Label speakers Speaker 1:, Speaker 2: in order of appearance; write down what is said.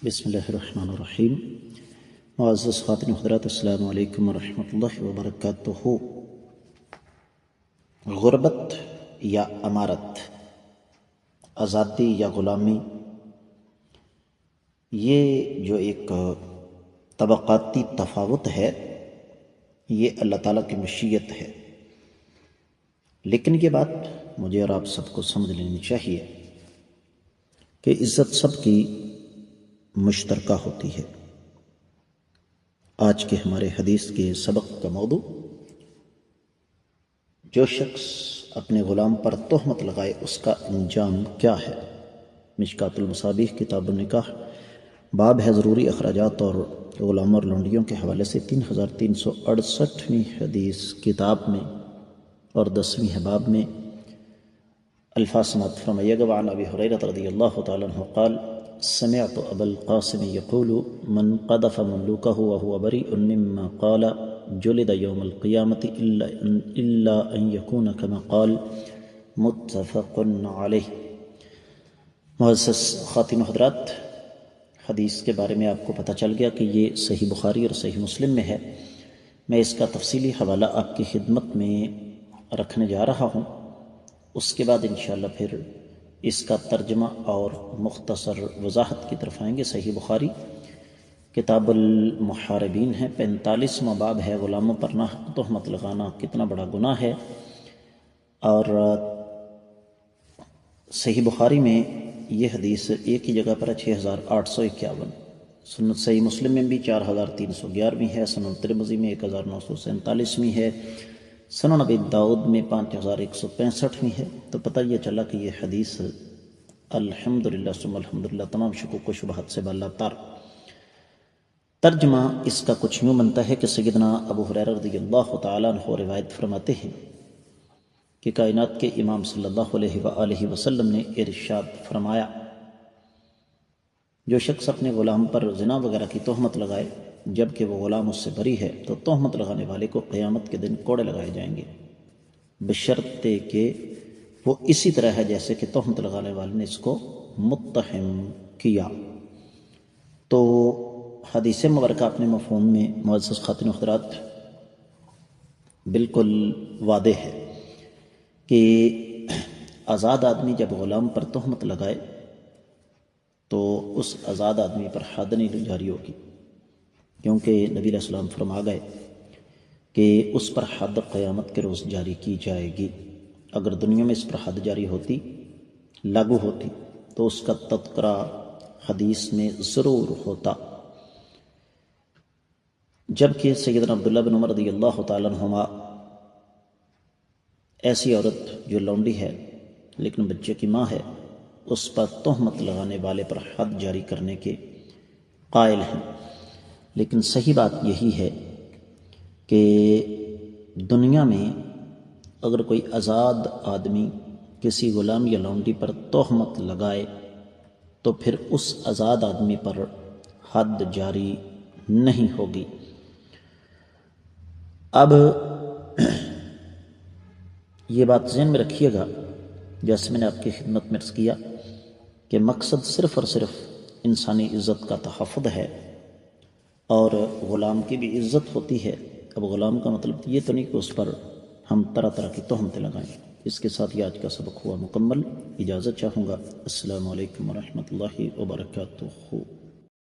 Speaker 1: بسم اللہ الرحمن الرحیم۔ معزز خواتین و حضرات، السلام علیکم ورحمۃ اللہ وبرکاتہ۔ غربت یا امارت، آزادی یا غلامی، یہ جو ایک طبقاتی تفاوت ہے یہ اللہ تعالیٰ کی مشیت ہے، لیکن یہ بات مجھے اور آپ سب کو سمجھ لینی چاہیے کہ عزت سب کی مشترکہ ہوتی ہے۔ آج کے ہمارے حدیث کے سبق کا موضوع، جو شخص اپنے غلام پر تہمت لگائے اس کا انجام کیا ہے۔ مشکوٰۃ المصابیح کتاب النکاح، باب ہے ضروری اخراجات اور غلاموں اور لونڈیوں کے حوالے سے 3368ویں حدیث کتاب میں اور 10ویں ہے باب میں۔ الفاظ سماعت فرمائیے گا۔ وعن ابی ہریرہ رضی اللہ تعالیٰ عنہ قال سمعت ابا القاسم يقول من قذف مملوكه وهو بريء مما قال جلد يوم القيامة إلا أن يكون كما قال، متفق علیہ۔ معزز خواتین و حضرات، حدیث کے بارے میں آپ کو پتہ چل گیا کہ یہ صحیح بخاری اور صحیح مسلم میں ہے۔ میں اس کا تفصیلی حوالہ آپ کی خدمت میں رکھنے جا رہا ہوں، اس کے بعد انشاءاللہ پھر اس کا ترجمہ اور مختصر وضاحت کی طرف آئیں گے۔ صحیح بخاری کتاب المحاربین ہے، 45واں باب ہے غلاموں پر ناحق تہمت لگانا کتنا بڑا گناہ ہے۔ اور صحیح بخاری میں یہ حدیث ایک ہی جگہ پر ہے 6851۔ سنت صحیح مسلم میں بھی 4311ویں ہے، سنن ترمذی میں 1947ویں ہے، سنن ابی داؤد میں 5165ویں ہے۔ تو پتہ یہ چلا کہ یہ حدیث الحمدللہ ثم الحمدللہ تمام شکوک و شبہات سے بالا تر۔ ترجمہ اس کا کچھ یوں بنتا ہے کہ سیدنا ابو ہریرہ رضی اللہ تعالیٰ عنہ روایت فرماتے ہیں کہ کائنات کے امام صلی اللہ علیہ وآلہ وسلم نے ارشاد فرمایا، جو شخص اپنے غلام پر زنا وغیرہ کی تہمت لگائے جبکہ وہ غلام اس سے بری ہے تو تہمت لگانے والے کو قیامت کے دن کوڑے لگائے جائیں گے، بشرطے کہ وہ اسی طرح ہے جیسے کہ تہمت لگانے والے نے اس کو متہم کیا۔ تو حدیث مبارکہ اپنے مفہوم میں معزز خواتین و حضرات بالکل واضح ہے کہ آزاد آدمی جب غلام پر تہمت لگائے تو اس آزاد آدمی پر حد نہیں جاری ہوگی، کیونکہ نبی علیہ السلام فرما گئے کہ اس پر حد قیامت کے روز جاری کی جائے گی۔ اگر دنیا میں اس پر حد جاری ہوتی، لاگو ہوتی، تو اس کا تذکرہ حدیث میں ضرور ہوتا۔ جبکہ سیدنا عبداللہ بن عمر رضی اللہ تعالیٰ عنہما ایسی عورت جو لونڈی ہے لیکن بچے کی ماں ہے، اس پر تہمت لگانے والے پر حد جاری کرنے کے قائل ہیں، لیکن صحیح بات یہی ہے کہ دنیا میں اگر کوئی آزاد آدمی کسی غلام یا لونڈی پر تہمت لگائے تو پھر اس آزاد آدمی پر حد جاری نہیں ہوگی۔ اب یہ بات ذہن میں رکھیے گا، جیسے میں نے آپ کی خدمت میں عرض کیا کہ مقصد صرف اور صرف انسانی عزت کا تحفظ ہے، اور غلام کی بھی عزت ہوتی ہے۔ اب غلام کا مطلب یہ تو نہیں کہ اس پر ہم طرح طرح کی تہمتیں لگائیں۔ اس کے ساتھ یہ آج کا سبق ہوا مکمل۔ اجازت چاہوں گا۔ السلام علیکم ورحمۃ اللہ وبرکاتہ۔